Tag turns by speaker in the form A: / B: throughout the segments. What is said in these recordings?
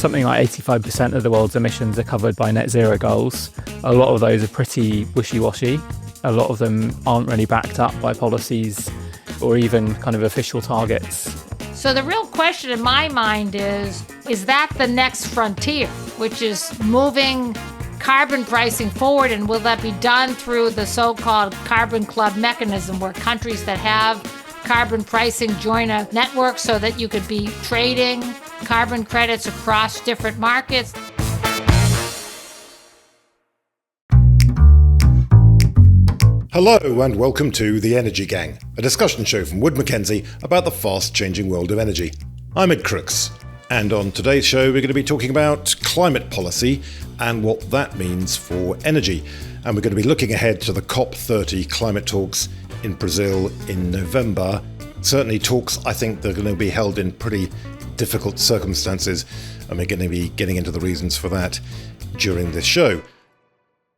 A: something like 85% of the world's emissions are covered by net zero goals. A lot of those are pretty wishy-washy. A lot of them aren't really backed up by policies or even kind of official targets.
B: So the real question in my mind is that the next frontier, which is moving carbon pricing forward, and will that be done through the so-called carbon club mechanism, where countries that have carbon pricing join a network so that you could be trading carbon credits across different markets?
C: Hello and welcome to The Energy Gang, a discussion show from Wood Mackenzie about the fast-changing world of energy. I'm Ed Crooks, and on today's show we're going to be talking about climate policy and what that means for energy. And we're going to be looking ahead to the COP30 climate talks in Brazil in November. Certainly talks, I think, they're going to be held in pretty difficult circumstances, and we're going to be getting into the reasons for that during this show.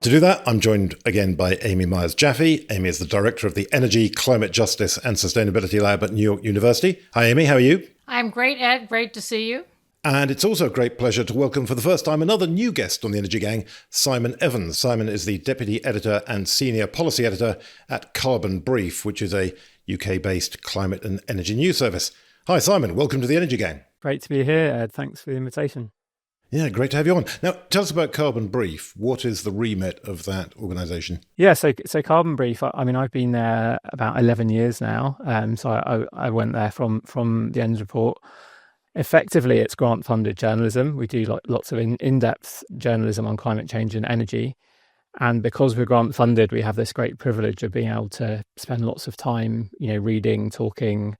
C: To do that, I'm joined again by Amy Myers-Jaffe. Amy is the director of the Energy, Climate Justice and Sustainability Lab at New York University. Hi, Amy. How are you?
B: I'm great, Ed. Great to see you.
C: And it's also a great pleasure to welcome for the first time another new guest on the Energy Gang, Simon Evans. Simon is the deputy editor and senior policy editor at Carbon Brief, which is a UK-based climate and energy news service. Hi, Simon. Welcome to the Energy Gang.
A: Great to be here, Ed. Thanks for the invitation.
C: Yeah, great to have you on. Now, tell us about Carbon Brief. What is the remit of that organisation?
A: Yeah, so Carbon Brief, I mean, I've been there about 11 years now. So I went there from the ENDS report. Effectively, it's grant-funded journalism. We do lots of in-depth journalism on climate change and energy. And because we're grant-funded, we have this great privilege of being able to spend lots of time, reading, talking,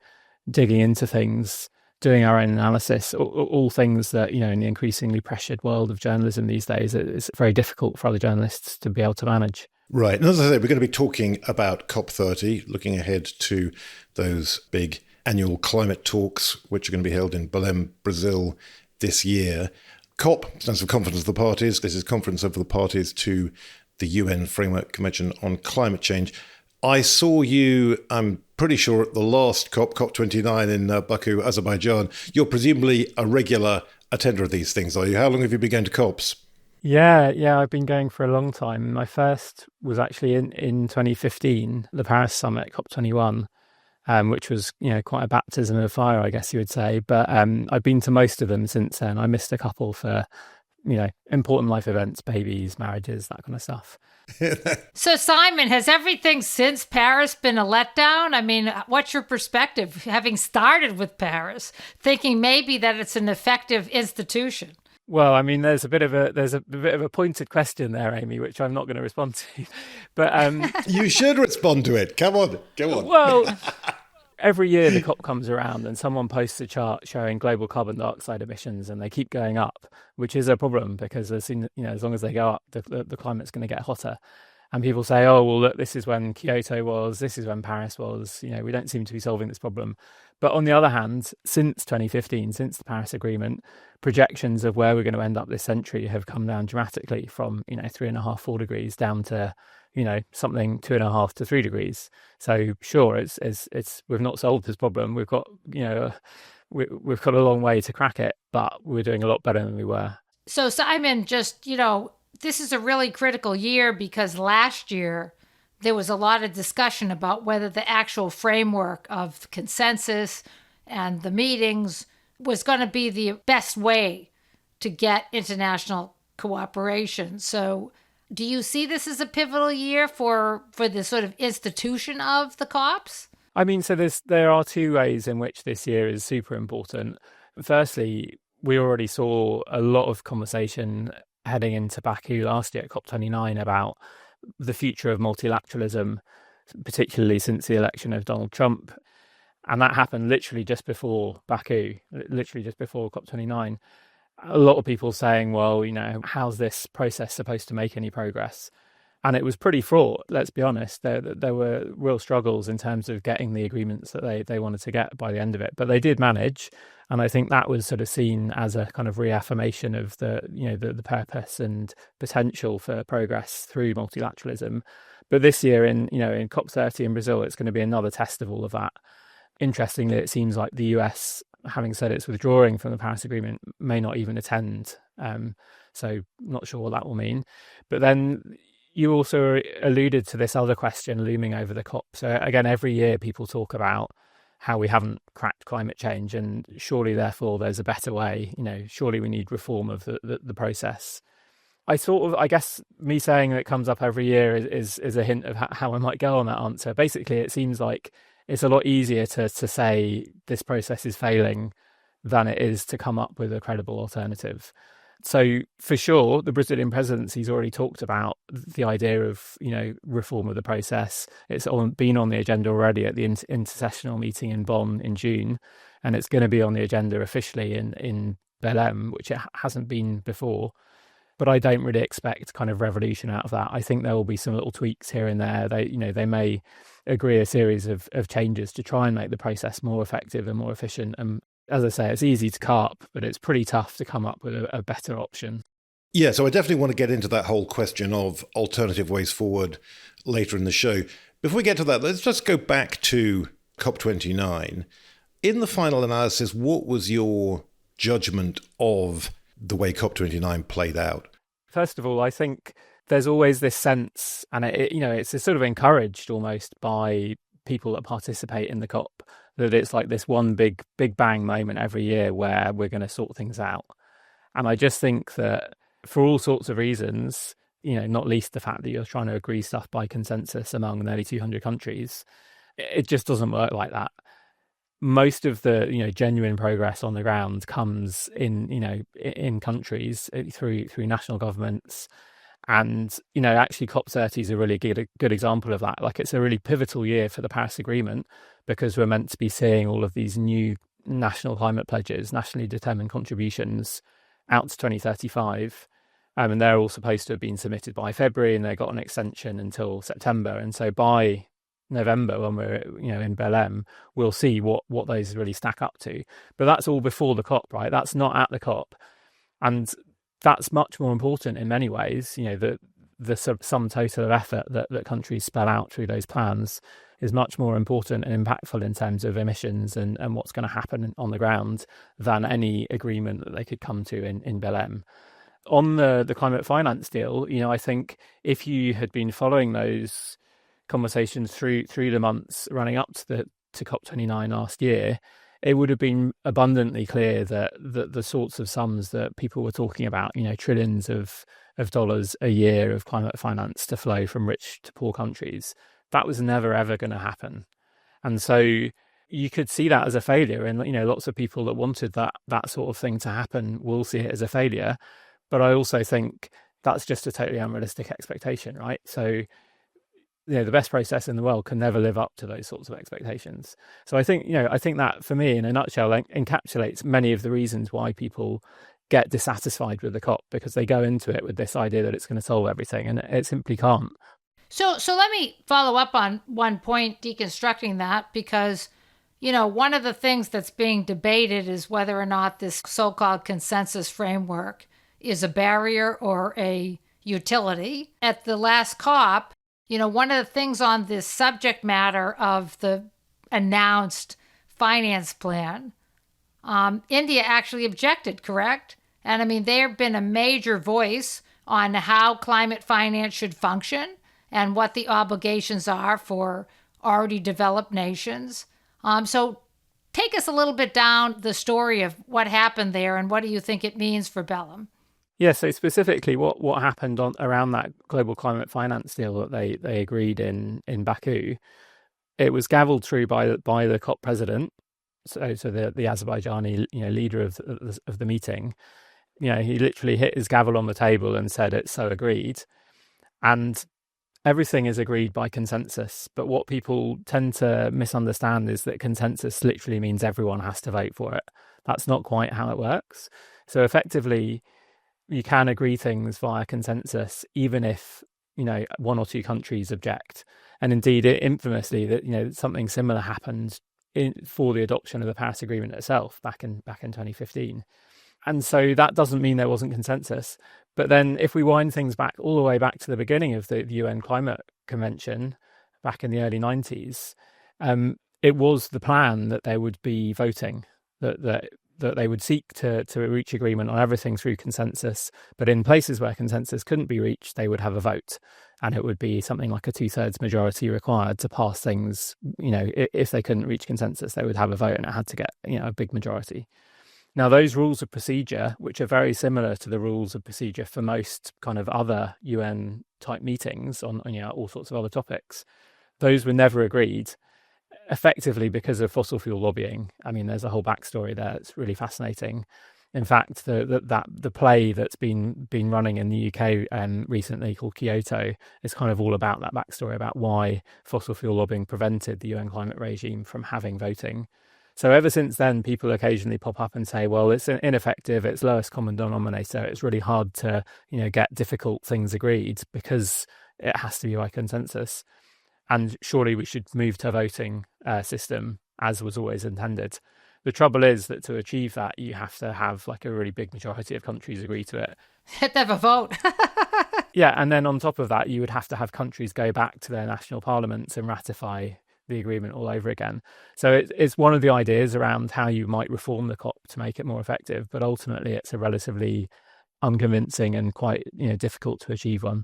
A: digging into things, doing our own analysis, all things that, in the increasingly pressured world of journalism these days, it's very difficult for other journalists to be able to manage.
C: Right. And as I say, we're going to be talking about COP30, looking ahead to those big annual climate talks, which are going to be held in Belém, Brazil this year. COP stands for Conference of the Parties. This is Conference of the Parties to the UN Framework Convention on Climate Change. I saw you, I'm pretty sure, at the last COP, COP29 in Baku, Azerbaijan. You're presumably a regular attender of these things, are you? How long have you been going to COPs?
A: Yeah, I've been going for a long time. My first was actually in 2015, the Paris summit, COP21, which was, quite a baptism of fire, I guess you would say. But I've been to most of them since then. I missed a couple for, important life events, babies, marriages, that kind of stuff.
B: So, Simon, has everything since Paris been a letdown? I mean, what's your perspective, having started with Paris, thinking maybe that it's an effective institution?
A: Well, I mean, there's a bit of a pointed question there, Amy, which I'm not going to respond to. But
C: you should respond to it. Come on, go on.
A: Well, every year the COP comes around and someone posts a chart showing global carbon dioxide emissions, and they keep going up, which is a problem because as long as they go up, the climate's going to get hotter. And people say, oh, well, look, this is when Kyoto was, this is when Paris was, we don't seem to be solving this problem. But on the other hand, since 2015, since the Paris Agreement, projections of where we're going to end up this century have come down dramatically from, 3.5, 4 degrees down to, something 2.5 to 3 degrees. So sure, it's we've not solved this problem. We've got, we've got a long way to crack it, but we're doing a lot better than we were.
B: So Simon, just, this is a really critical year because last year there was a lot of discussion about whether the actual framework of consensus and the meetings was going to be the best way to get international cooperation. So do you see this as a pivotal year for the sort of institution of the COPs?
A: I mean, so there are two ways in which this year is super important. Firstly, we already saw a lot of conversation heading into Baku last year at COP29 about the future of multilateralism, particularly since the election of Donald Trump. And that happened literally just before Baku, literally just before COP29. A lot of people saying, well, how's this process supposed to make any progress? And it was pretty fraught, let's be honest. There were real struggles in terms of getting the agreements that they wanted to get by the end of it. But they did manage. And I think that was sort of seen as a kind of reaffirmation of the purpose and potential for progress through multilateralism. But this year in COP30 in Brazil, it's going to be another test of all of that. Interestingly, it seems like the US having said it's withdrawing from the Paris Agreement, may not even attend. So not sure what that will mean. But then you also alluded to this other question looming over the COP. So again, every year people talk about how we haven't cracked climate change, and surely therefore there's a better way. Surely we need reform of the process. I guess me saying that it comes up every year is a hint of how I might go on that answer. Basically, it seems like it's a lot easier to say this process is failing than it is to come up with a credible alternative. So for sure, the Brazilian presidency's already talked about the idea of, reform of the process. It's been on the agenda already at the intersessional meeting in Bonn in June, and it's going to be on the agenda officially in Belém, which it hasn't been before. But I don't really expect kind of revolution out of that. I think there will be some little tweaks here and there. They may agree a series of changes to try and make the process more effective and more efficient. And as I say, it's easy to carp, but it's pretty tough to come up with a better option.
C: Yeah, so I definitely want to get into that whole question of alternative ways forward later in the show. Before we get to that, let's just go back to COP29. In the final analysis, what was your judgment of the way COP29 played out?
A: First of all, I think there's always this sense, and it's sort of encouraged almost by people that participate in the COP, that it's like this one big bang moment every year where we're going to sort things out. And I just think that for all sorts of reasons, not least the fact that you're trying to agree stuff by consensus among nearly 200 countries, it just doesn't work like that. Most of the genuine progress on the ground comes in countries through national governments. And actually COP30 is a really good example of that. Like, it's a really pivotal year for the Paris Agreement, because we're meant to be seeing all of these new national climate pledges, nationally determined contributions out to 2035. And they're all supposed to have been submitted by February, and they got an extension until September. And so by November, when we're in Belém, we'll see what those really stack up to. But that's all before the COP, right? That's not at the COP. And that's much more important in many ways. The sum total of effort that countries spell out through those plans is much more important and impactful in terms of emissions and what's going to happen on the ground than any agreement that they could come to in Belém. On the climate finance deal, I think if you had been following those conversations through the months running up to COP29 last year, it would have been abundantly clear that the sorts of sums that people were talking about, trillions of dollars a year of climate finance to flow from rich to poor countries, that was never ever going to happen. And so you could see that as a failure, and lots of people that wanted that sort of thing to happen will see it as a failure. But I also think that's just a totally unrealistic expectation, right? So the best process in the world can never live up to those sorts of expectations. So I think that, for me, in a nutshell, encapsulates many of the reasons why people get dissatisfied with the COP, because they go into it with this idea that it's going to solve everything, and it simply can't.
B: So let me follow up on one point, deconstructing that, because, one of the things that's being debated is whether or not this so-called consensus framework is a barrier or a utility. At the last COP, one of the things on this subject matter of the announced finance plan, India actually objected, correct? And they've been a major voice on how climate finance should function and what the obligations are for already developed nations. So take us a little bit down the story of what happened there, and what do you think it means for Belém?
A: Yeah, so specifically what happened around that global climate finance deal that they agreed in Baku, it was gavelled through by the COP president, so the Azerbaijani leader of the meeting. He literally hit his gavel on the table and said it's so agreed, and everything is agreed by consensus. But what people tend to misunderstand is that consensus literally means everyone has to vote for it. That's not quite how it works. So effectively, you can agree things via consensus, even if one or two countries object. And indeed, infamously, that something similar happened for the adoption of the Paris Agreement itself back in 2015. And so that doesn't mean there wasn't consensus. But then, if we wind things back all the way back to the beginning of the UN Climate Convention back in the early 90s, it was the plan that there would be voting. that they would seek to reach agreement on everything through consensus, but in places where consensus couldn't be reached, they would have a vote, and it would be something like a 2/3 majority required to pass things. If they couldn't reach consensus, they would have a vote, and it had to get a big majority. Now, those rules of procedure, which are very similar to the rules of procedure for most kind of other UN type meetings on all sorts of other topics, those were never agreed, effectively because of fossil fuel lobbying. I mean, there's a whole backstory there. It's really fascinating. In fact, the play that's been running in the UK recently called Kyoto is kind of all about that backstory, about why fossil fuel lobbying prevented the UN climate regime from having voting. So ever since then, people occasionally pop up and say, well, it's ineffective, it's lowest common denominator, it's really hard to get difficult things agreed because it has to be by consensus. And surely we should move to a voting system, as was always intended. The trouble is that to achieve that, you have to have like a really big majority of countries agree to it.
B: Have to have a vote.
A: Yeah, and then on top of that, you would have to have countries go back to their national parliaments and ratify the agreement all over again. So it's one of the ideas around how you might reform the COP to make it more effective, but ultimately it's a relatively unconvincing and quite difficult to achieve one.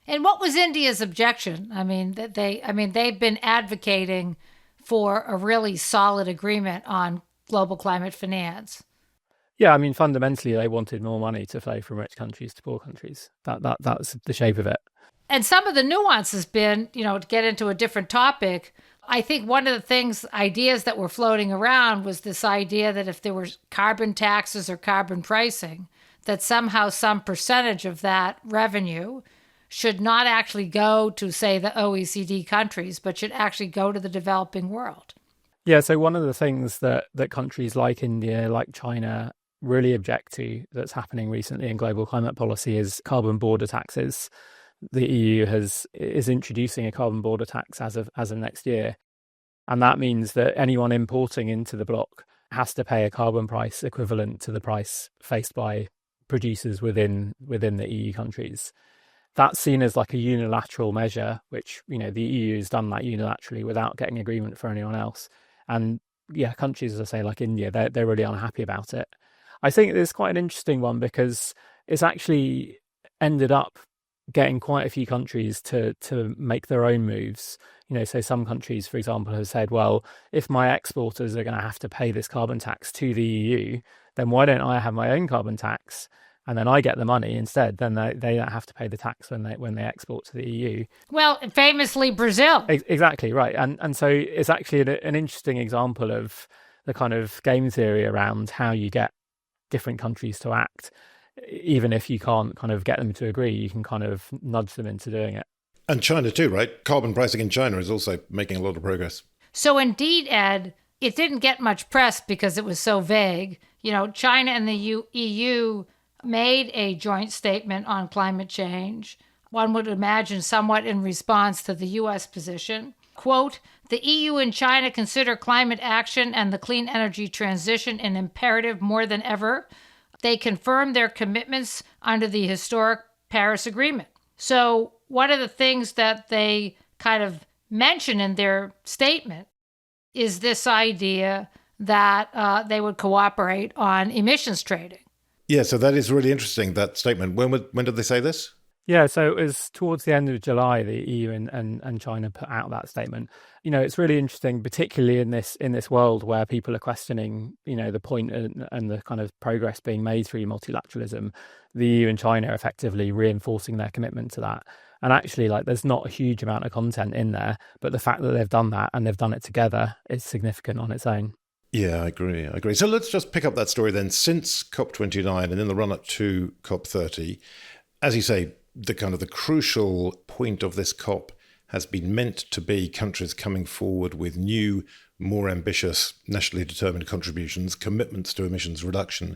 B: And what was India's objection? I mean, they've been advocating for a really solid agreement on global climate finance.
A: Yeah, I mean, fundamentally, they wanted more money to flow from rich countries to poor countries. That's the shape of it.
B: And some of the nuance has been, to get into a different topic, I think one of the ideas that were floating around was this idea that if there were carbon taxes or carbon pricing, that somehow some percentage of that revenue should not actually go to, say, the OECD countries, but should actually go to the developing world.
A: Yeah, so one of the things that countries like India, like China, really object to that's happening recently in global climate policy is carbon border taxes. The EU is introducing a carbon border tax as of next year. And that means that anyone importing into the bloc has to pay a carbon price equivalent to the price faced by producers within the EU countries. That's seen as like a unilateral measure, which, the EU has done that unilaterally without getting agreement for anyone else. And yeah, countries, as I say, like India, they're really unhappy about it. I think it's quite an interesting one because it's actually ended up getting quite a few countries to make their own moves. So some countries, for example, have said, well, if my exporters are going to have to pay this carbon tax to the EU, then why don't I have my own carbon tax? And then I get the money instead. Then they don't have to pay the tax when they export to the EU.
B: Well, famously Brazil.
A: Exactly, right. And so it's actually an interesting example of the kind of game theory around how you get different countries to act. Even if you can't kind of get them to agree, you can kind of nudge them into doing it. And
C: China too, right? Carbon pricing in China is also making a lot of progress.
B: So indeed, Ed, it didn't get much press because it was so vague. China and the EU made a joint statement on climate change. One would imagine somewhat in response to the U.S. position. Quote, the EU and China consider climate action and the clean energy transition an imperative more than ever. They confirm their commitments under the historic Paris Agreement. So one of the things that they kind of mention in their statement is this idea that they would cooperate on emissions trading.
C: Yeah, so that is really interesting, that statement. When did they say this?
A: Yeah, so it was towards the end of July, the EU and China put out that statement. It's really interesting, particularly in this world where people are questioning, the point and the kind of progress being made through multilateralism. The EU and China are effectively reinforcing their commitment to that. And actually, there's not a huge amount of content in there, but the fact that they've done that and they've done it together is significant on its own.
C: Yeah, I agree. So let's just pick up that story then. Since COP29 and in the run-up to COP30, as you say, the crucial point of this COP has been meant to be countries coming forward with new, more ambitious, nationally determined contributions, commitments to emissions reduction.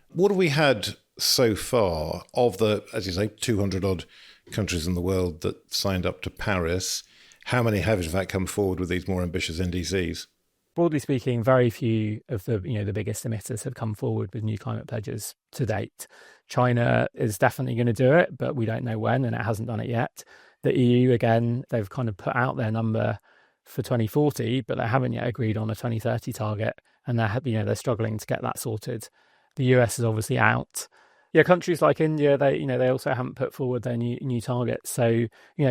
C: What have we had so far of the, as you say, 200-odd countries in the world that signed up to Paris? How many have, in fact, come forward with these more ambitious NDCs?
A: Broadly speaking, very few of the biggest emitters have come forward with new climate pledges to date. China is definitely going to do it, but we don't know when, and it hasn't done it yet. The EU, again, they've kind of put out their number for 2040, but they haven't yet agreed on a 2030 target. and they're struggling to get that sorted. The US is obviously out. Yeah, countries like India, they also haven't put forward their new targets. So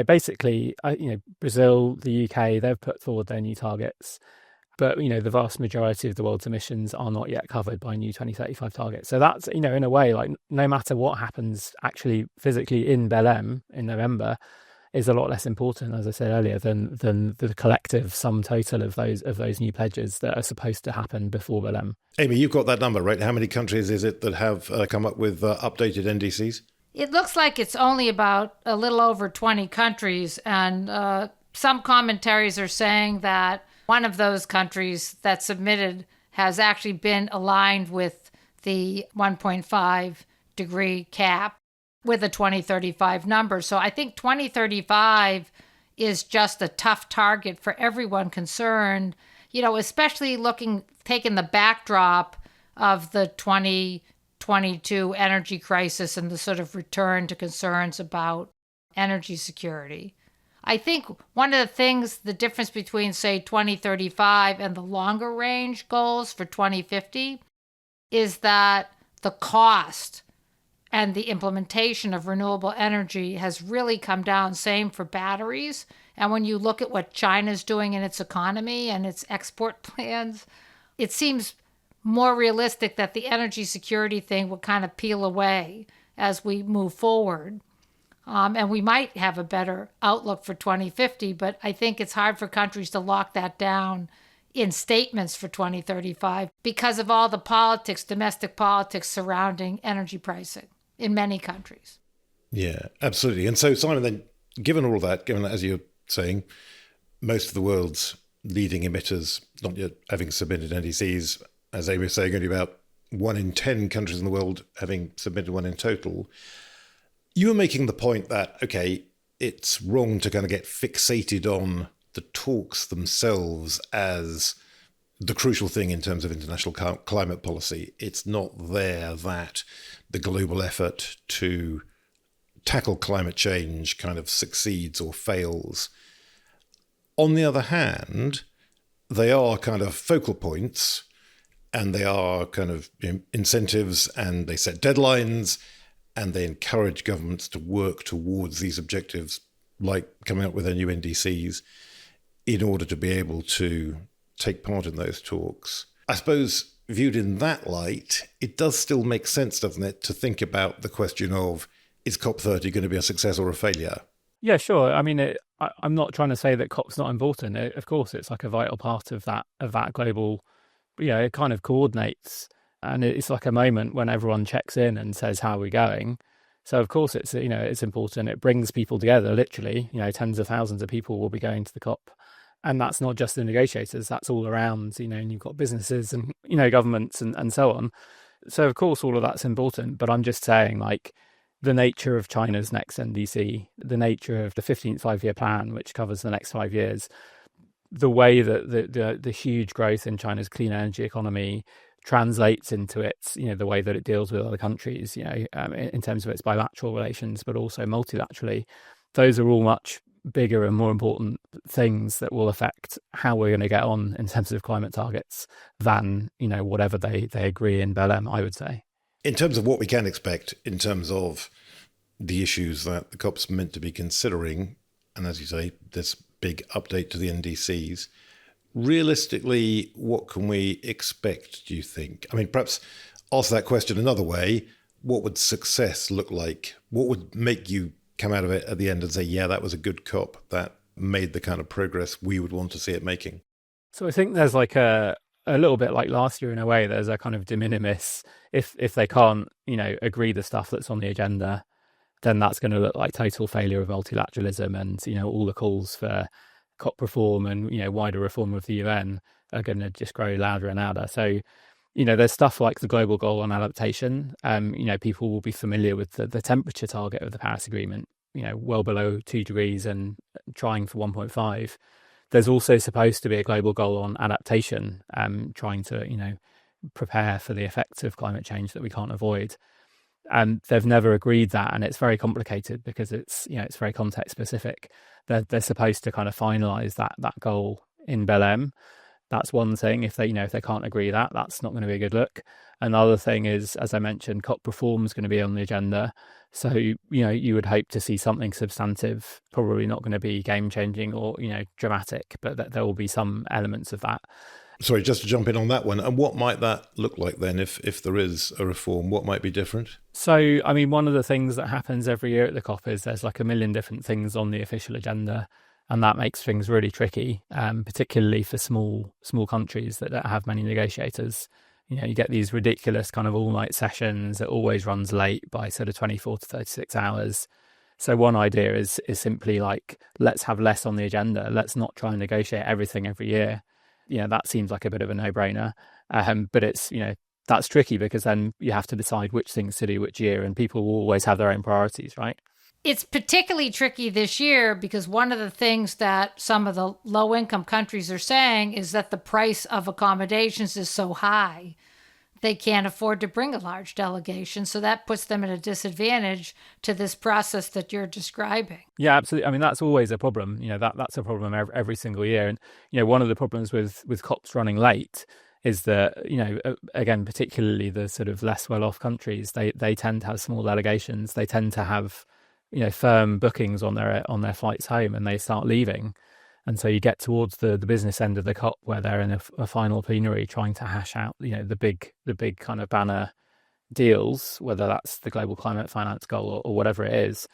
A: basically, Brazil, the UK, they've put forward their new targets, but the vast majority of the world's emissions are not yet covered by new 2035 targets. So that's in a way, like, no matter what happens actually physically in Belém in November, is a lot less important, as I said earlier, than the collective sum total of those new pledges that are supposed to happen before Belém.
C: Amy, you've got that number, right? How many countries is it that have come up with updated NDCs?
B: It looks like it's only about a little over 20 countries, and some commentaries are saying that one of those countries that submitted has actually been aligned with the 1.5 degree cap with a 2035 number. So I think 2035 is just a tough target for everyone concerned, especially taking the backdrop of the 2022 energy crisis and the sort of return to concerns about energy security. I think one of the things, the difference between, say, 2035 and the longer range goals for 2050 is that the cost and the implementation of renewable energy has really come down, same for batteries. And when you look at what China's doing in its economy and its export plans, it seems more realistic that the energy security thing will kind of peel away as we move forward. And we might have a better outlook for 2050, but I think it's hard for countries to lock that down in statements for 2035 because of all the politics, domestic politics surrounding energy pricing in many countries.
C: Yeah, absolutely. And so, Simon, then, given all of that, given that, as you're saying, most of the world's leading emitters not yet having submitted NDCs, as Amy was saying, only about 1 in 10 countries in the world having submitted one in total, you were making the point that, okay, it's wrong to kind of get fixated on the talks themselves as the crucial thing in terms of international climate policy. It's not there that the global effort to tackle climate change kind of succeeds or fails. On the other hand, they are kind of focal points, and they are kind of incentives, and they set deadlines, and they encourage governments to work towards these objectives, like coming up with their new NDCs, in order to be able to take part in those talks. I suppose, viewed in that light, it does still make sense, doesn't it, to think about the question of, is COP30 going to be a success or a failure?
A: Yeah, sure. I mean, I'm not trying to say that COP's not important. Of course, it's like a vital part of that global, it kind of coordinates. And it's like a moment when everyone checks in and says, how are we going? So, of course, it's important. It brings people together, literally. Tens of thousands of people will be going to the COP. And that's not just the negotiators, that's all around, and you've got businesses and, governments and so on. So, of course, all of that's important. But I'm just saying, like, the nature of China's next NDC, the nature of the 15th five-year plan, which covers the next 5 years, the way that the huge growth in China's clean energy economy translates into its, the way that it deals with other countries, in terms of its bilateral relations, but also multilaterally, those are all much bigger and more important things that will affect how we're going to get on in terms of climate targets than, whatever they agree in Belém, I would say.
C: In terms of what we can expect, in terms of the issues that the COP's meant to be considering, and as you say, this big update to the NDCs, realistically, what can we expect, do you think? I mean, perhaps ask that question another way. What would success look like? What would make you come out of it at the end and say, yeah, that was a good COP, that made the kind of progress we would want to see it making?
A: So I think there's like a little bit like last year in a way, there's a kind of de minimis. If they can't, agree the stuff that's on the agenda, then that's going to look like total failure of multilateralism, and, all the calls for COP reform and, wider reform of the UN are going to just grow louder and louder. So, there's stuff like the global goal on adaptation. People will be familiar with the temperature target of the Paris Agreement, well below 2 degrees and trying for 1.5. There's also supposed to be a global goal on adaptation, trying to, prepare for the effects of climate change that we can't avoid. And they've never agreed that, and it's very complicated because it's very context specific. They're supposed to kind of finalise that goal in Belém, That's one thing. If they can't agree that's not going to be a good look. Another thing is, as I mentioned, COP reform is going to be on the agenda. So, you would hope to see something substantive, probably not going to be game changing or, dramatic, but that there will be some elements of that.
C: Sorry, just to jump in on that one. And what might that look like then if there is a reform? What might be different?
A: So, I mean, one of the things that happens every year at the COP is there's like a million different things on the official agenda. And that makes things really tricky, particularly for small countries that don't have many negotiators. You get these ridiculous kind of all-night sessions. It always runs late by sort of 24 to 36 hours. So one idea is simply like, let's have less on the agenda. Let's not try and negotiate everything every year. That seems like a bit of a no-brainer. But it's, that's tricky because then you have to decide which things to do which year, and people will always have their own priorities, right?
B: It's particularly tricky this year because one of the things that some of the low-income countries are saying is that the price of accommodations is so high, they can't afford to bring a large delegation. So that puts them at a disadvantage to this process that you're describing.
A: Yeah, absolutely. I mean, that's always a problem. That's a problem every single year. And, one of the problems with COPs running late is that, again, particularly the sort of less well-off countries, they tend to have small delegations. They tend to have firm bookings on their flights home, and they start leaving. And so you get towards the business end of the COP where they're in a final plenary trying to hash out, the big kind of banner deals, whether that's the global climate finance goal or whatever it is.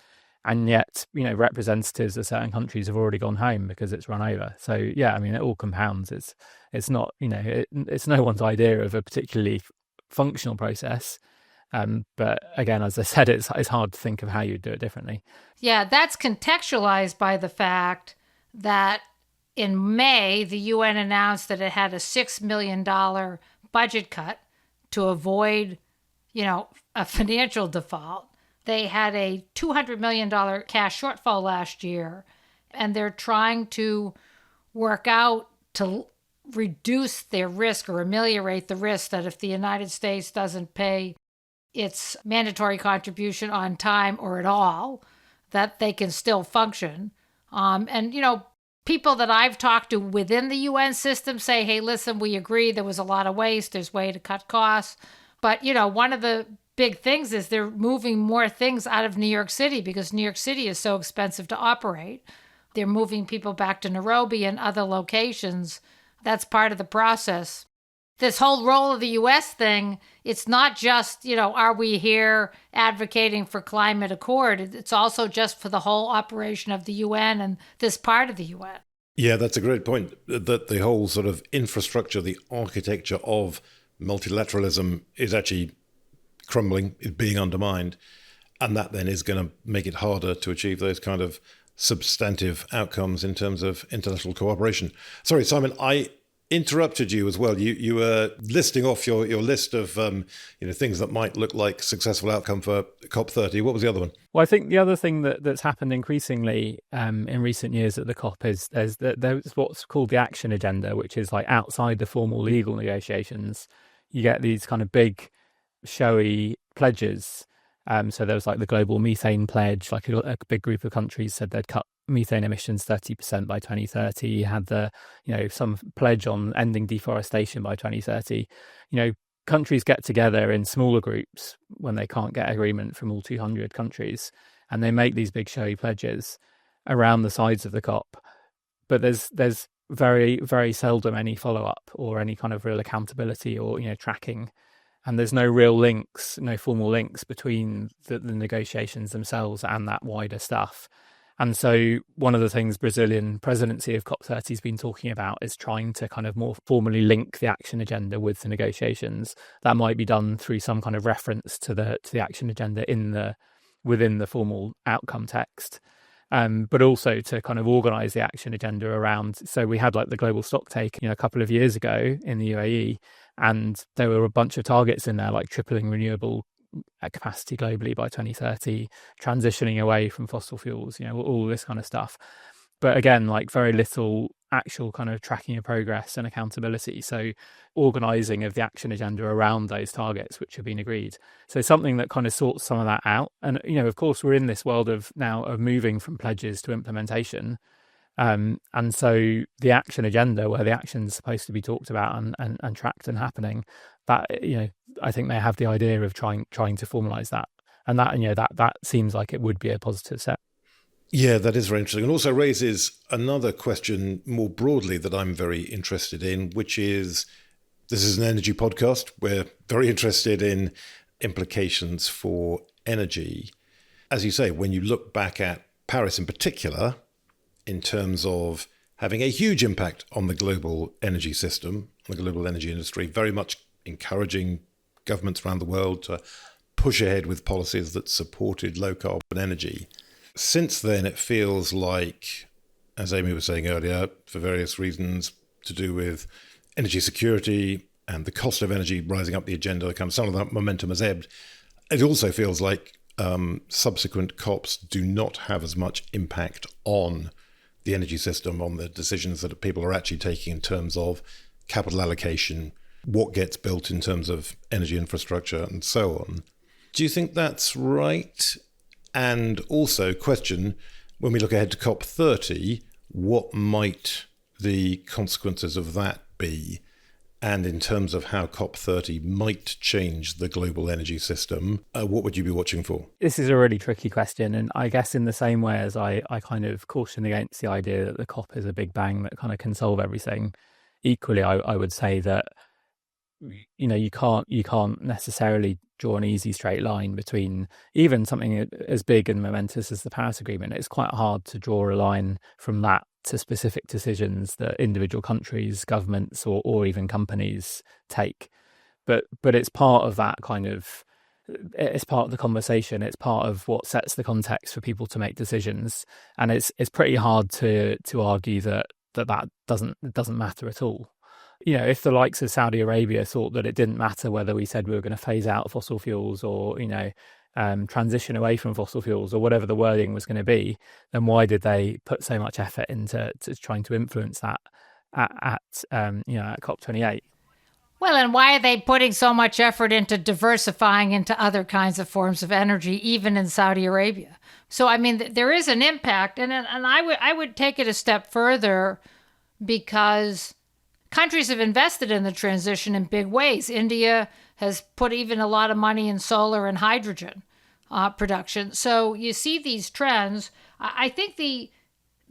A: And yet, representatives of certain countries have already gone home because it's run over. So yeah, I mean, it all compounds. It's not, it's no one's idea of a particularly functional process. But again, as I said, it's hard to think of how you'd do it differently.
B: Yeah, that's contextualized by the fact that in May, the UN announced that it had a $6 million budget cut to avoid, a financial default. They had a $200 million cash shortfall last year, and they're trying to work out to reduce their risk or ameliorate the risk that if the United States doesn't pay its mandatory contribution on time or at all, that they can still function. And people that I've talked to within the UN system say, hey, listen, we agree there was a lot of waste. There's a way to cut costs. But, one of the big things is they're moving more things out of New York City because New York City is so expensive to operate. They're moving people back to Nairobi and other locations. That's part of the process. This whole role of the U.S. thing, it's not just, are we here advocating for climate accord? It's also just for the whole operation of the UN and this part of the UN.
C: Yeah, that's a great point, that the whole sort of infrastructure, the architecture of multilateralism is actually crumbling, is being undermined. And that then is going to make it harder to achieve those kind of substantive outcomes in terms of international cooperation. Sorry, Simon, I interrupted you as well. You were listing off your list of things that might look like successful outcome for COP30. What was the other one?
A: Well, I think the other thing that's happened increasingly in recent years at the COP is there's what's called the action agenda, which is like outside the formal legal negotiations. You get these kind of big, showy pledges. So there was like the global methane pledge, like a big group of countries said they'd cut methane emissions 30% by 2030. You had some pledge on ending deforestation by 2030. Countries get together in smaller groups when they can't get agreement from all 200 countries, and they make these big showy pledges around the sides of the COP. But there's very, very seldom any follow-up or any kind of real accountability or tracking. And there's no real links, no formal links between the negotiations themselves and that wider stuff. And so one of the things Brazilian presidency of COP30 has been talking about is trying to kind of more formally link the action agenda with the negotiations. That might be done through some kind of reference to the action agenda within the formal outcome text. But also to kind of organise the action agenda around. So we had like the global stocktake, a couple of years ago in the UAE, and there were a bunch of targets in there, like tripling renewable capacity globally by 2030, transitioning away from fossil fuels, all this kind of stuff. But again, like very little actual kind of tracking of progress and accountability. So organising of the action agenda around those targets which have been agreed. So something that kind of sorts some of that out. And, of course, we're in this world of moving from pledges to implementation. And so the action agenda, where the action's supposed to be talked about and tracked and happening, that, I think they have the idea of trying to formalize that. And that, that seems like it would be a positive step.
C: Yeah, that is very interesting, and also raises another question more broadly that I'm very interested in, which is, this is an energy podcast. We're very interested in implications for energy. As you say, when you look back at Paris in particular, in terms of having a huge impact on the global energy system, the global energy industry, very much encouraging governments around the world to push ahead with policies that supported low carbon energy. Since then, it feels like, as Amy was saying earlier, for various reasons to do with energy security and the cost of energy rising up the agenda, some of that momentum has ebbed. It also feels like subsequent COPs do not have as much impact on the energy system, on the decisions that people are actually taking in terms of capital allocation, what gets built in terms of energy infrastructure, and so on. Do you think that's right? And also, question, when we look ahead to COP30, what might the consequences of that be? And in terms of how COP30 might change the global energy system, what would you be watching for?
A: This is a really tricky question. And I guess in the same way as I kind of caution against the idea that the COP is a big bang that kind of can solve everything, equally, I would say that, you can't necessarily draw an easy straight line between even something as big and momentous as the Paris Agreement. It's quite hard to draw a line from that to specific decisions that individual countries, governments, or even companies take. But it's part of that it's part of the conversation. It's part of what sets the context for people to make decisions. And it's pretty hard to argue that doesn't matter at all. If the likes of Saudi Arabia thought that it didn't matter whether we said we were going to phase out fossil fuels or, transition away from fossil fuels or whatever the wording was going to be, then why did they put so much effort into trying to influence that at COP28?
B: Well, and why are they putting so much effort into diversifying into other kinds of forms of energy, even in Saudi Arabia? So, there is an impact, and I would take it a step further, because countries have invested in the transition in big ways. India has put even a lot of money in solar and hydrogen production. So you see these trends. I think the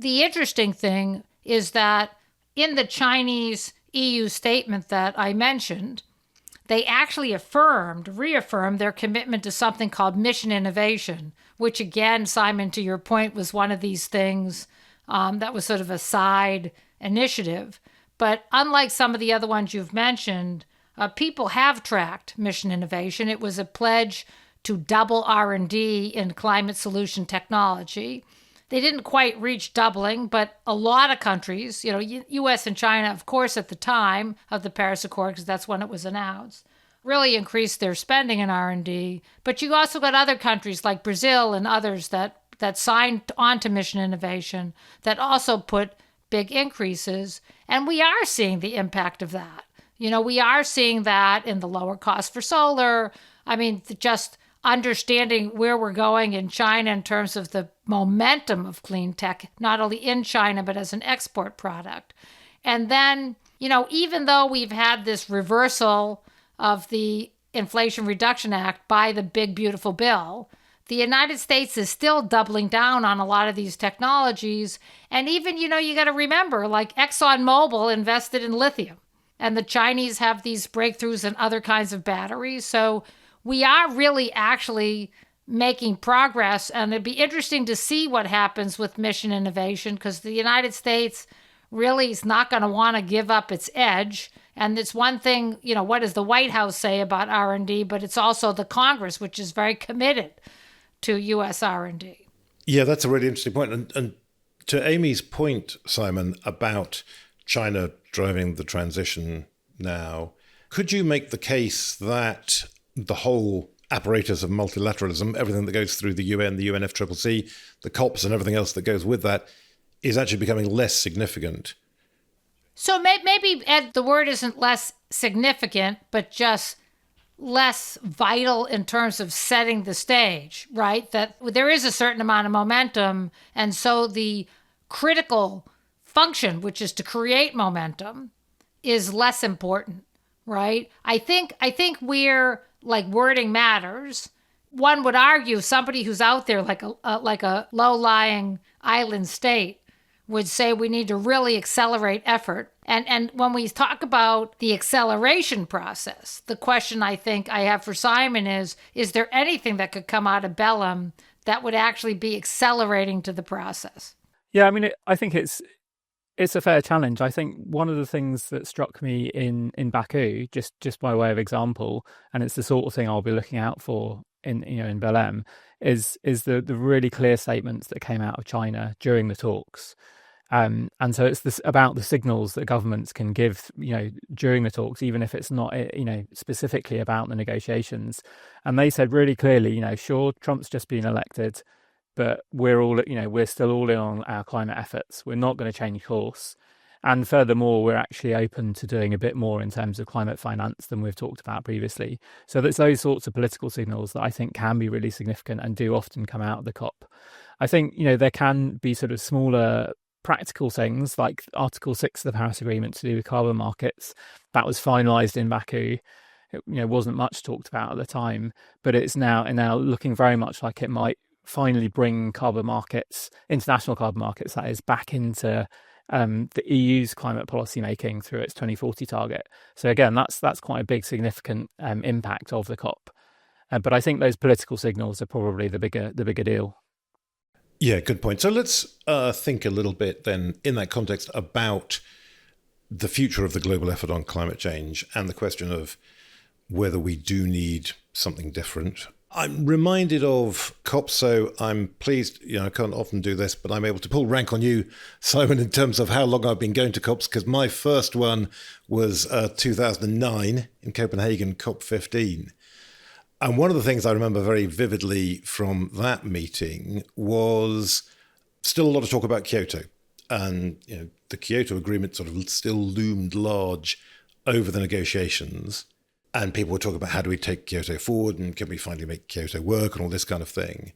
B: interesting thing is that in the Chinese EU statement that I mentioned, they actually reaffirmed their commitment to something called mission innovation, which again, Simon, to your point, was one of these things that was sort of a side initiative. But unlike some of the other ones you've mentioned, people have tracked mission innovation. It was a pledge to double R&D in climate solution technology. They didn't quite reach doubling, but a lot of countries, U.S. and China, of course, at the time of the Paris Accord, because that's when it was announced, really increased their spending in R&D. But you also got other countries like Brazil and others that signed on to mission innovation that also put big increases. And we are seeing the impact of that. We are seeing that in the lower cost for solar. Just understanding where we're going in China in terms of the momentum of clean tech, not only in China, but as an export product. And then, even though we've had this reversal of the Inflation Reduction Act by the big, beautiful bill, the United States is still doubling down on a lot of these technologies. And even, you got to remember, like ExxonMobil invested in lithium, and the Chinese have these breakthroughs in other kinds of batteries. So we are really actually making progress. And it'd be interesting to see what happens with mission innovation, because the United States really is not going to want to give up its edge. And it's one thing, what does the White House say about R&D, but it's also the Congress, which is very committed to U.S. R&D.
C: Yeah, that's a really interesting point. And to Amy's point, Simon, about China driving the transition now, could you make the case that the whole apparatus of multilateralism, everything that goes through the UN, the UNFCCC, the COPs and everything else that goes with that, is actually becoming less significant?
B: So maybe, Ed, the word isn't less significant, but just less vital in terms of setting the stage, right? That there is a certain amount of momentum, and so the critical function, which is to create momentum, is less important, right? I think we're like wording matters. One would argue somebody who's out there like a low-lying island state would say we need to really accelerate effort. And when we talk about the acceleration process, the question I think I have for Simon is there anything that could come out of Belém that would actually be accelerating to the process?
A: Yeah, I mean, I think it's a fair challenge. I think one of the things that struck me in Baku, just by way of example, and it's the sort of thing I'll be looking out for in Belém, is the really clear statements that came out of China during the talks. And so it's about the signals that governments can give, during the talks, even if it's not, specifically about the negotiations. And they said really clearly, sure, Trump's just been elected, but we're still all in on our climate efforts. We're not going to change course. And furthermore, we're actually open to doing a bit more in terms of climate finance than we've talked about previously. So there's those sorts of political signals that I think can be really significant and do often come out of the COP. I think, there can be sort of smaller practical things like Article 6 of the Paris Agreement to do with carbon markets. That was finalised in Baku. It wasn't much talked about at the time, but it's now looking very much like it might finally bring carbon markets, international carbon markets, that is, back into the EU's climate policy making through its 2040 target. So again, that's quite a big, significant impact of the COP. But I think those political signals are probably the bigger deal.
C: Yeah, good point. So let's think a little bit then in that context about the future of the global effort on climate change and the question of whether we do need something different. I'm reminded of COP, so I'm pleased, I can't often do this, but I'm able to pull rank on you, Simon, in terms of how long I've been going to COPs, because my first one was 2009 in Copenhagen, COP15. And one of the things I remember very vividly from that meeting was still a lot of talk about Kyoto. And the Kyoto Agreement sort of still loomed large over the negotiations. And people were talking about how do we take Kyoto forward and can we finally make Kyoto work and all this kind of thing.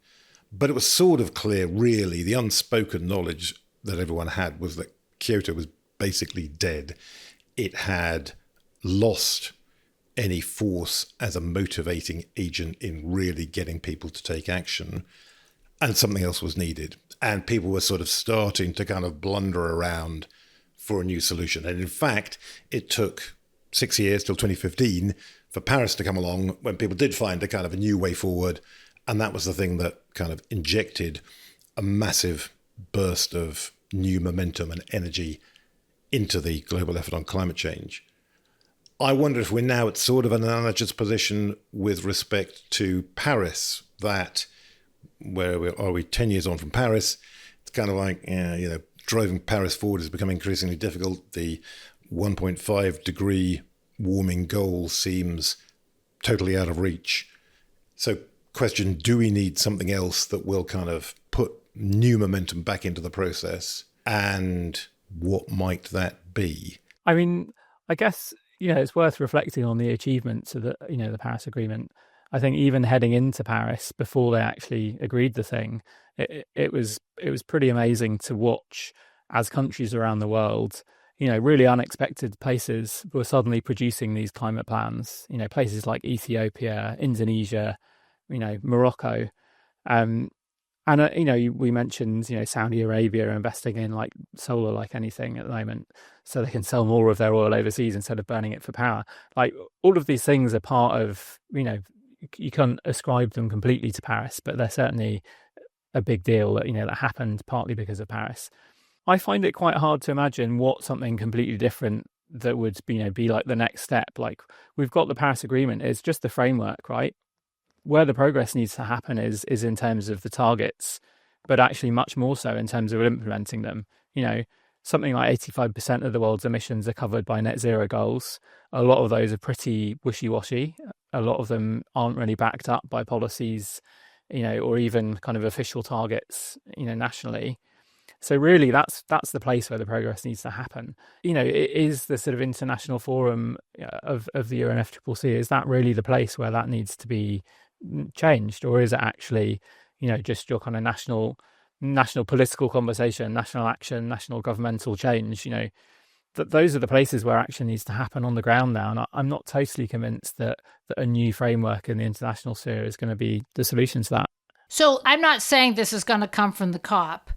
C: But it was sort of clear, really, the unspoken knowledge that everyone had was that Kyoto was basically dead. It had lost any force as a motivating agent in really getting people to take action, and something else was needed. And people were sort of starting to kind of blunder around for a new solution. And in fact, it took 6 years till 2015 for Paris to come along when people did find a kind of a new way forward. And that was the thing that kind of injected a massive burst of new momentum and energy into the global effort on climate change. I wonder if we're now at sort of an analogous position with respect to Paris, that are we 10 years on from Paris? It's kind of like, driving Paris forward is becoming increasingly difficult. The 1.5 degree warming goal seems totally out of reach. So question, do we need something else that will kind of put new momentum back into the process? And what might that be?
A: I mean, I guess, it's worth reflecting on the achievements of the Paris Agreement. I think even heading into Paris, before they actually agreed the thing, it was pretty amazing to watch as countries around the world, really unexpected places were suddenly producing these climate plans. Places like Ethiopia, Indonesia, Morocco. We mentioned, Saudi Arabia investing in like solar like anything at the moment, so they can sell more of their oil overseas instead of burning it for power. Like all of these things are part of, you can't ascribe them completely to Paris, but they're certainly a big deal that, that happened partly because of Paris. I find it quite hard to imagine what something completely different that would, be like the next step. Like we've got the Paris Agreement, it's just the framework, right? Where the progress needs to happen is in terms of the targets, but actually much more so in terms of implementing them. Something like 85% of the world's emissions are covered by net zero goals. A lot of those are pretty wishy-washy. A lot of them aren't really backed up by policies, or even kind of official targets, nationally. So really, that's the place where the progress needs to happen. It is the sort of international forum of the UNFCCC. Is that really the place where that needs to be changed, or is it actually, just your kind of national national political conversation, national action, national governmental change, those are the places where action needs to happen on the ground now. And I'm not totally convinced that a new framework in the international sphere is going to be the solution to that.
B: So I'm not saying this is going to come from the COP,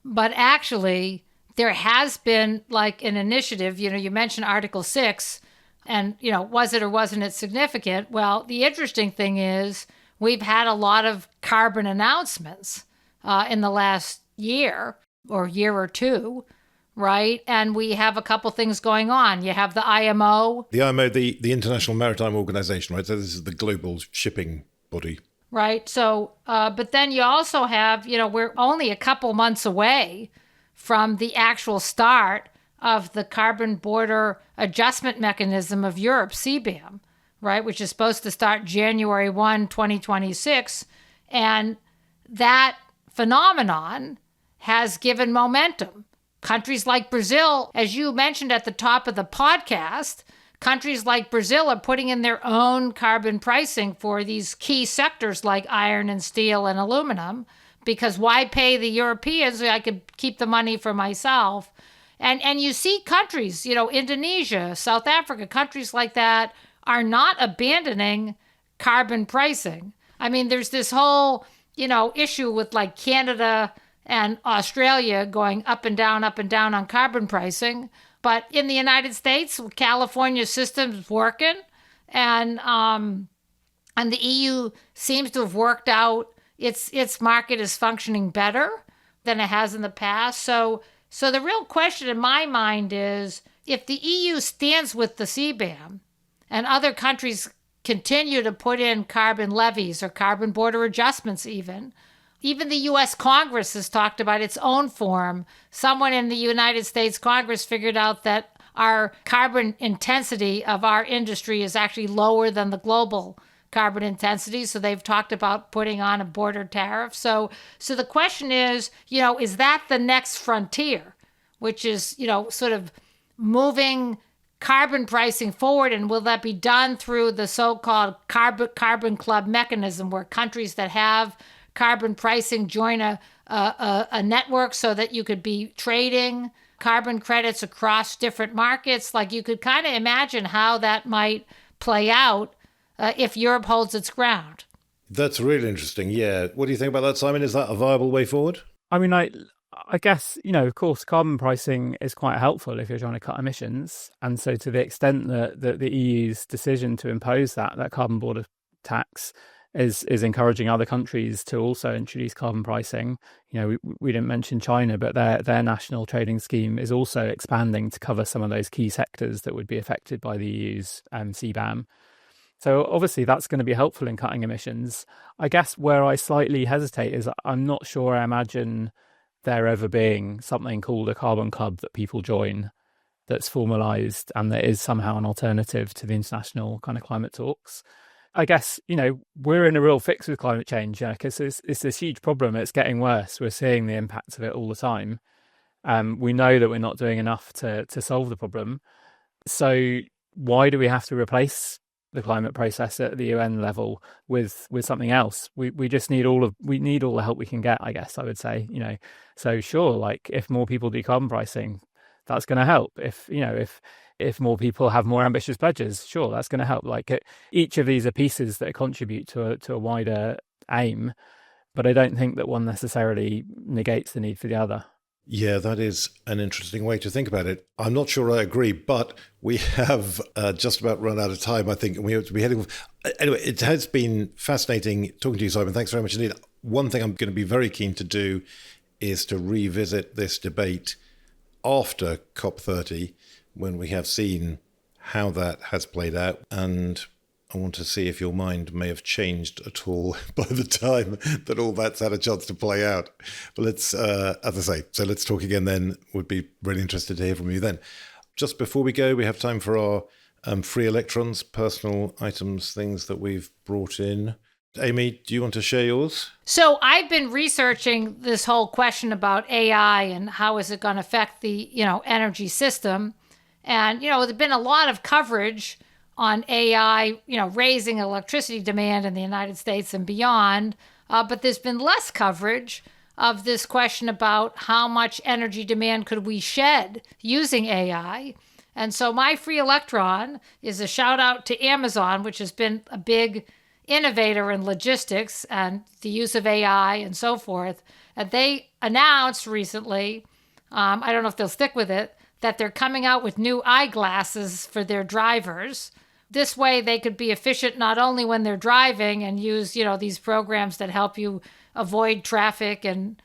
B: but actually there has been like an initiative. You mentioned Article 6, and, was it or wasn't it significant? Well, the interesting thing is we've had a lot of carbon announcements in the last year or two, right? And we have a couple things going on. You have the IMO.
C: The IMO, the International Maritime Organization, right? So this is the global shipping body.
B: Right. So, but then you also have, we're only a couple months away from the actual start of the Carbon Border Adjustment Mechanism of Europe, CBAM, right, which is supposed to start January 1, 2026. And that phenomenon has given momentum. Countries like Brazil, as you mentioned at the top of the podcast, countries like Brazil are putting in their own carbon pricing for these key sectors like iron and steel and aluminum, because why pay the Europeans? I could keep the money for myself. And you see countries, Indonesia, South Africa, countries like that are not abandoning carbon pricing. I mean, there's this whole, issue with like Canada and Australia going up and down on carbon pricing. But in the United States, California's system is working, and the EU seems to have worked out its market is functioning better than it has in the past. So the real question in my mind is, if the EU stands with the CBAM and other countries continue to put in carbon levies or carbon border adjustments even the U.S. Congress has talked about its own form. Someone in the United States Congress figured out that our carbon intensity of our industry is actually lower than the global carbon intensity. So they've talked about putting on a border tariff. So the question is that the next frontier, which is, sort of moving carbon pricing forward? And will that be done through the so-called carbon club mechanism, where countries that have carbon pricing join a network so that you could be trading carbon credits across different markets? Like, you could kind of imagine how that might play out if Europe holds its ground.
C: That's really interesting. Yeah. What do you think about that, Simon? Is that a viable way forward?
A: I mean, I guess, of course, carbon pricing is quite helpful if you're trying to cut emissions. And so to the extent that the EU's decision to impose that carbon border tax is encouraging other countries to also introduce carbon pricing. We didn't mention China, but their national trading scheme is also expanding to cover some of those key sectors that would be affected by the EU's CBAM. So obviously that's going to be helpful in cutting emissions. I guess where I slightly hesitate is I'm not sure I imagine there ever being something called a carbon club that people join that's formalized and that is somehow an alternative to the international kind of climate talks. I guess, we're in a real fix with climate change, because it's this huge problem. It's getting worse. We're seeing the impacts of it all the time. We know that we're not doing enough to solve the problem. So why do we have to replace the climate process at the UN level with something else? We just need all the help we can get, I guess I would say. So sure, like if more people do carbon pricing, that's going to help. If more people have more ambitious pledges, sure, that's going to help. Like each of these are pieces that contribute to a wider aim, but I don't think that one necessarily negates the need for the other.
C: Yeah, that is an interesting way to think about it. I'm not sure I agree, but we have just about run out of time, I think, and we have to be heading. Anyway, it has been fascinating talking to you, Simon. Thanks very much indeed. One thing I'm going to be very keen to do is to revisit this debate after COP30, when we have seen how that has played out, and I want to see if your mind may have changed at all by the time that all that's had a chance to play out. But let's, as I say, so let's talk again then. Would be really interested to hear from you then. Just before we go, we have time for our free electrons, personal items, things that we've brought in. Amy, do you want to share yours?
B: So I've been researching this whole question about AI and how is it going to affect the, energy system. And, there's been a lot of coverage on AI, raising electricity demand in the United States and beyond. But there's been less coverage of this question about how much energy demand could we shed using AI. And so my free electron is a shout out to Amazon, which has been a big innovator in logistics and the use of AI and so forth. And they announced recently, I don't know if they'll stick with it, that they're coming out with new eyeglasses for their drivers. This way they could be efficient not only when they're driving and use, these programs that help you avoid traffic and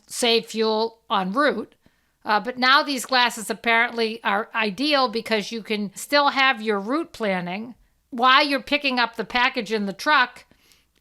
B: save fuel en route. But now these glasses apparently are ideal because you can still have your route planning while you're picking up the package in the truck.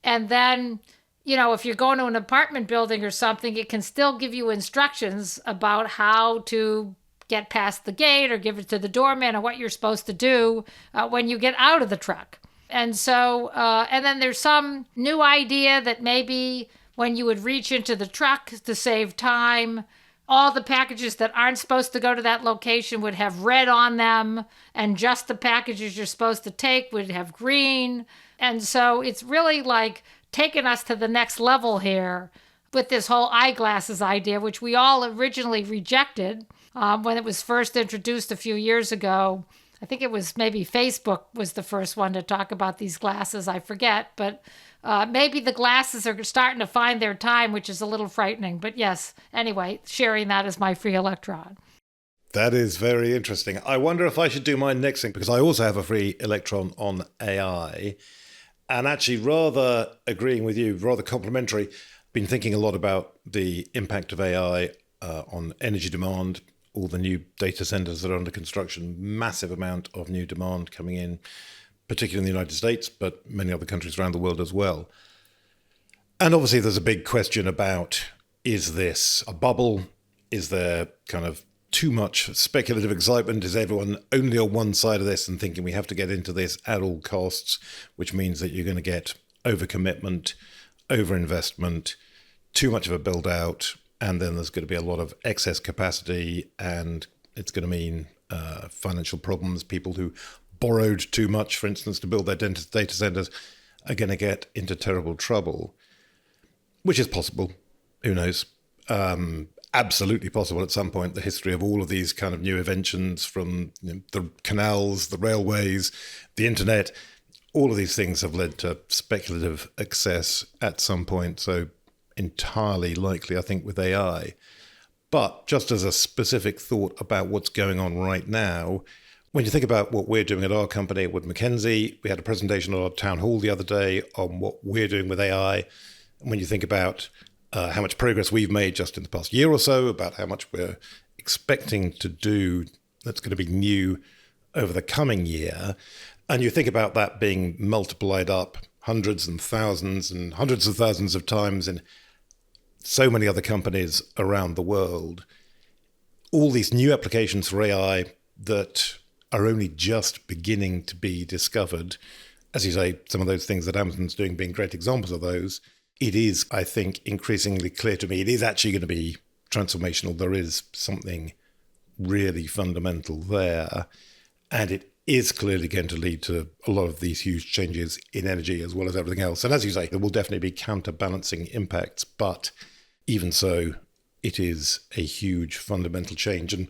B: And then, if you're going to an apartment building or something, it can still give you instructions about how to get past the gate or give it to the doorman or what you're supposed to do when you get out of the truck. And so, and then there's some new idea that maybe when you would reach into the truck to save time, all the packages that aren't supposed to go to that location would have red on them, and just the packages you're supposed to take would have green. And so it's really like taking us to the next level here with this whole eyeglasses idea, which we all originally rejected when it was first introduced a few years ago. I think it was maybe Facebook was the first one to talk about these glasses. I forget, but maybe the glasses are starting to find their time, which is a little frightening. But yes, anyway, sharing that as my free electron.
C: That is very interesting. I wonder if I should do my next thing, because I also have a free electron on AI. And actually, rather agreeing with you, rather complimentary, been thinking a lot about the impact of AI on energy demand, all the new data centers that are under construction, massive amount of new demand coming in, particularly in the United States, but many other countries around the world as well. And obviously there's a big question about, is this a bubble? Is there kind of too much speculative excitement? Is everyone only on one side of this and thinking we have to get into this at all costs, which means that you're going to get overcommitment, overinvestment, too much of a build out, and then there's going to be a lot of excess capacity, and it's going to mean financial problems. People who borrowed too much, for instance, to build their data centers are going to get into terrible trouble, which is possible. Who knows? Absolutely possible at some point. The history of all of these kind of new inventions, from the canals, the railways, the internet, all of these things have led to speculative excess at some point. So entirely likely, I think, with AI. But just as a specific thought about what's going on right now, when you think about what we're doing at our company at Wood Mackenzie, we had a presentation at our town hall the other day on what we're doing with AI. And when you think about how much progress we've made just in the past year or so, about how much we're expecting to do that's going to be new over the coming year, and you think about that being multiplied up hundreds and hundreds of thousands of times in so many other companies around the world, all these new applications for AI that are only just beginning to be discovered. As you say, some of those things that Amazon's doing being great examples of those. It is, I think, increasingly clear to me, it is actually going to be transformational. There is something really fundamental there. And it is clearly going to lead to a lot of these huge changes in energy as well as everything else. And as you say, there will definitely be counterbalancing impacts. But even so, it is a huge fundamental change. And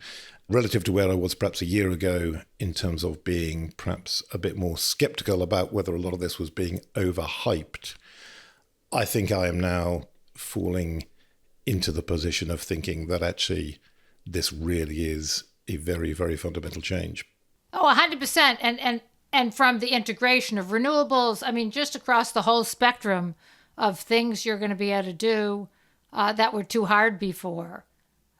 C: relative to where I was perhaps a year ago in terms of being perhaps a bit more skeptical about whether a lot of this was being overhyped, I think I am now falling into the position of thinking that actually this really is a very, very fundamental change.
B: Oh, 100%. And from the integration of renewables, I mean, just across the whole spectrum of things you're going to be able to do that were too hard before.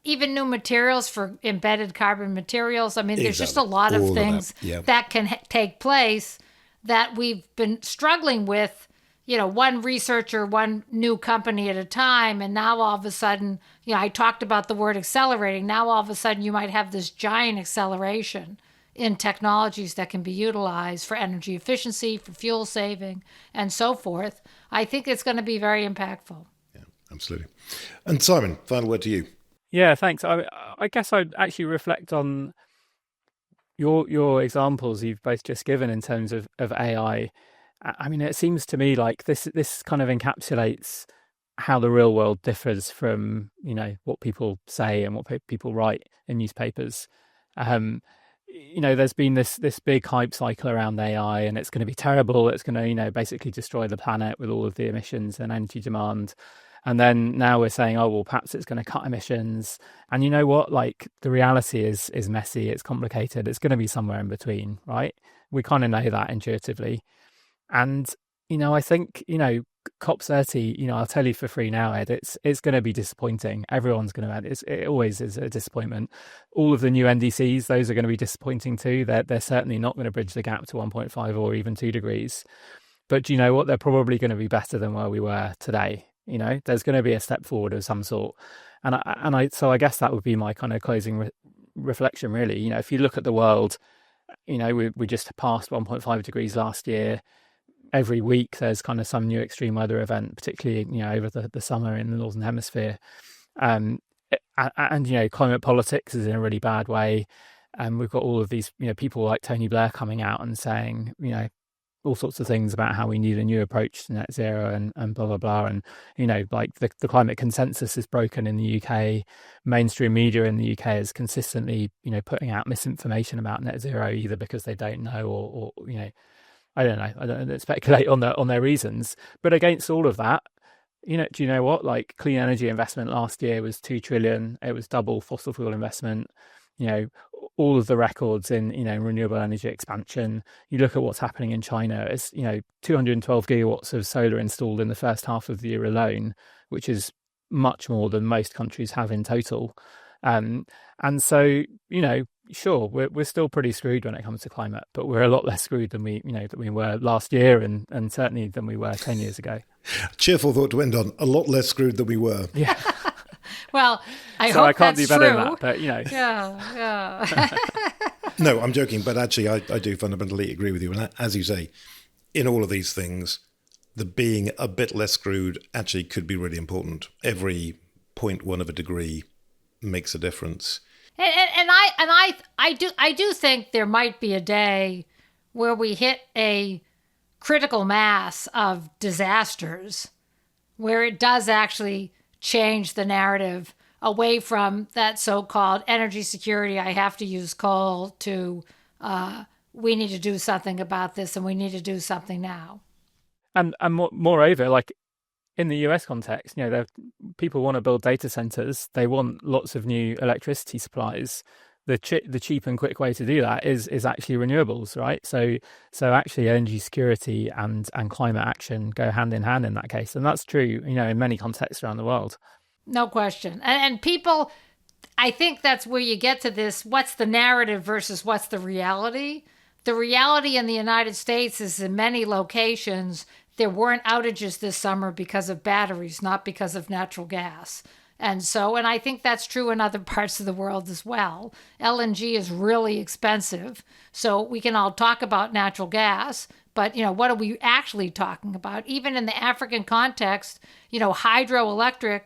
B: Even new materials for embedded carbon materials. I mean, there's just a lot of things that can take place that we've been struggling with, one researcher, one new company at a time. And now all of a sudden, I talked about the word accelerating. Now all of a sudden you might have this giant acceleration in technologies that can be utilized for energy efficiency, for fuel saving, and so forth. I think it's going to be very impactful.
C: Yeah, absolutely. And Simon, final word to you.
A: Yeah, thanks. I guess I'd actually reflect on your examples you've both just given in terms of AI. I mean, it seems to me like this kind of encapsulates how the real world differs from, what people say and what people write in newspapers. There's been this big hype cycle around AI, and it's going to be terrible. It's going to, basically destroy the planet with all of the emissions and energy demand. And then now we're saying, oh, well, perhaps it's going to cut emissions. And you know what? Like, the reality is messy. It's complicated. It's going to be somewhere in between, right? We kind of know that intuitively. And, I think, COP30, I'll tell you for free now, Ed, it's going to be disappointing. Everyone's going to, it always is a disappointment. All of the new NDCs, those are going to be disappointing too. They're certainly not going to bridge the gap to 1.5 or even 2 degrees. But do you know what? They're probably going to be better than where we were today. There's going to be a step forward of some sort. So I guess that would be my kind of closing reflection, really. If you look at the world, we just passed 1.5 degrees last year. Every week there's kind of some new extreme weather event, particularly, over the summer in the Northern Hemisphere. And climate politics is in a really bad way. And we've got all of these, people like Tony Blair coming out and saying, all sorts of things about how we need a new approach to net zero and blah, blah, blah. And, like the climate consensus is broken in the UK. Mainstream media in the UK is consistently, putting out misinformation about net zero, either because they don't know or I don't know. I don't speculate on their reasons. But against all of that, do you know what? Like, clean energy investment last year was 2 trillion. It was double fossil fuel investment. All of the records in, renewable energy expansion. You look at what's happening in China, it's, 212 gigawatts of solar installed in the first half of the year alone, which is much more than most countries have in total. And so, sure, we're still pretty screwed when it comes to climate, but we're a lot less screwed than we were last year and certainly than we were 10 years ago.
C: Cheerful thought to end on. A lot less screwed than we were.
A: Yeah.
B: Well, I
A: so
B: hope
A: I can't
B: that's
A: do better
B: true.
A: than that, but
B: Yeah.
C: No, I'm joking, but actually I do fundamentally agree with you. And as you say, in all of these things, the being a bit less screwed actually could be really important. Every 0.1 of a degree makes a difference.
B: And I do think there might be a day where we hit a critical mass of disasters where it does actually change the narrative away from that so-called energy security, I have to use coal, to we need to do something about this and we need to do something now.
A: And moreover, like in the US context, people want to build data centers. They want lots of new electricity supplies. The cheap and quick way to do that is actually renewables, right? So actually energy security and climate action go hand in hand in that case. And that's true, in many contexts around the world.
B: No question. And people, I think that's where you get to this, what's the narrative versus what's the reality? The reality in the United States is in many locations, there weren't outages this summer because of batteries, not because of natural gas. And I think that's true in other parts of the world as well. LNG is really expensive. So we can all talk about natural gas, but, what are we actually talking about? Even in the African context, hydroelectric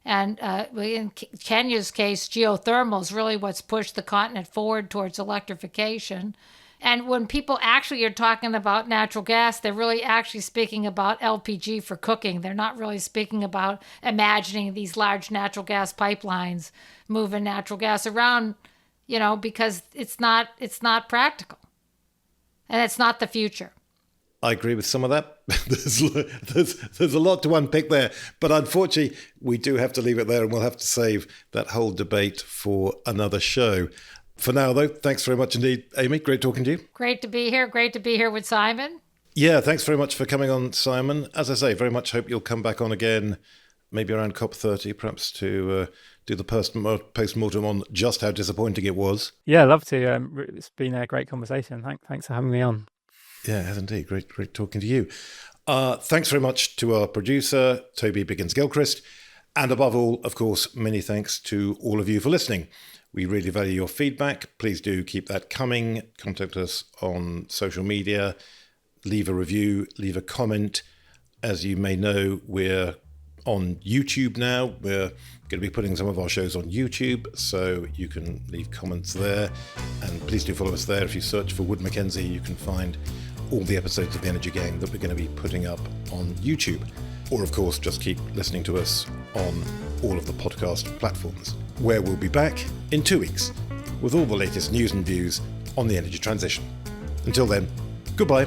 B: and in Kenya's case, geothermal is really what's pushed the continent forward towards electrification. And when people actually are talking about natural gas, they're really actually speaking about LPG for cooking. They're not really speaking about imagining these large natural gas pipelines moving natural gas around, because it's not practical. And it's not the future.
C: I agree with some of that. There's a lot to unpick there. But unfortunately, we do have to leave it there, and we'll have to save that whole debate for another show. For now, though, thanks very much indeed, Amy. Great talking to you.
B: Great to be here. Great to be here with Simon.
C: Yeah, thanks very much for coming on, Simon. As I say, very much hope you'll come back on again, maybe around COP30, perhaps to do the post-mortem on just how disappointing it was.
A: Yeah, I'd love to. It's been a great conversation. Thanks for having me on.
C: Yeah, it has indeed. Great talking to you. Thanks very much to our producer, Toby Biggins-Gilchrist. And above all, of course, many thanks to all of you for listening. We really value your feedback. Please do keep that coming. Contact us on social media. Leave a review, leave a comment. As you may know, we're on YouTube now. We're going to be putting some of our shows on YouTube, so you can leave comments there. And please do follow us there. If you search for Wood Mackenzie, you can find all the episodes of The Energy Gang that we're going to be putting up on YouTube. Or, of course, just keep listening to us on all of the podcast platforms, where we'll be back in 2 weeks with all the latest news and views on the energy transition. Until then, goodbye.